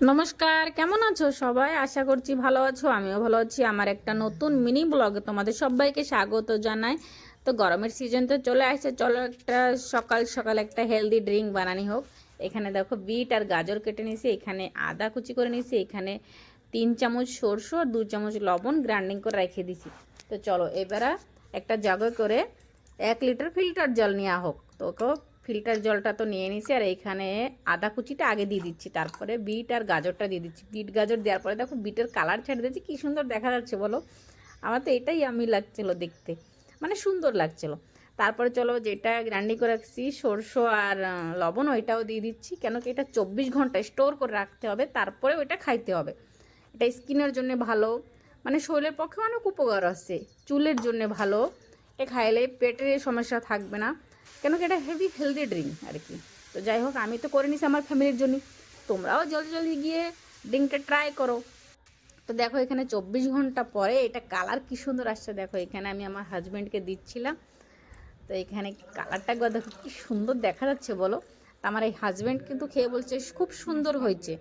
নমস্কার, কেমন আছো সবাই? আশা করছি ভালো আছো। আমিও ভালো আছি। আমার একটা নতুন মিনি ব্লগে তোমাদের সবাইকে স্বাগত জানাই। তো গরমের সিজন তো চলে আসছে, চলো একটা সকাল সকাল একটা হেলদি ড্রিঙ্ক বানানি হোক। এখানে দেখো বিট আর গাজর কেটে নিয়েছি, এখানে আদা কুচি করে নিয়েছি, এখানে 3 চামচ সরষে আর 2 চামচ লবণ গ্রাইন্ডিং করে রেখে দিছি। তো চলো এবারে একটা জাগে করে 1 লিটার ফিল্টার জল নেওয়া হোক। তো ফিল্টার জলটা তো নিয়ে নিছি, আর এইখানে আদা কুচিটা আগে দিয়ে দিচ্ছি, তারপরে বিট আর গাজরটা দিয়ে দিচ্ছি। বিট গাজর দেওয়ার পরে দেখো বিটের কালার ছেড়ে দিচ্ছি, কী সুন্দর দেখা যাচ্ছে বলো। আমার তো এটাই আমি লাগছিলো দেখতে, মানে সুন্দর লাগছিলো। তারপরে চলো যেটা গ্রাইন্ডিং করে রাখছি সরষে আর লবণ, ওইটাও দিয়ে দিচ্ছি। কেন কি এটা 24 ঘন্টা স্টোর করে রাখতে হবে, তারপরে ওইটা খাইতে হবে। এটা স্কিনের জন্য ভালো, মানে শরীরের পক্ষে অনেক উপকার আছে, চুলের জন্য ভালো। এটা খাইলে পেটের সমস্যা থাকবে না, কেন কি এটা হেভি হেলদি ড্রিঙ্ক আর কি। তো যাই হোক, আমি তো করে নিছি আমার ফ্যামিলির জন্য, তোমরাও জলদি জলদি গিয়ে ড্রিঙ্কটা ট্রাই করো। তো দেখো এখানে 24 ঘন্টা পরে এটা কালার কী সুন্দর আসছে। দেখো এখানে আমি আমার হাজব্যান্ডকে দিচ্ছিলাম, তো এখানে কালারটা একবার দেখো কী সুন্দর দেখা যাচ্ছে বলো। তো আমার এই হাজব্যান্ড কিন্তু খেয়ে বলছে খুব সুন্দর হয়েছে।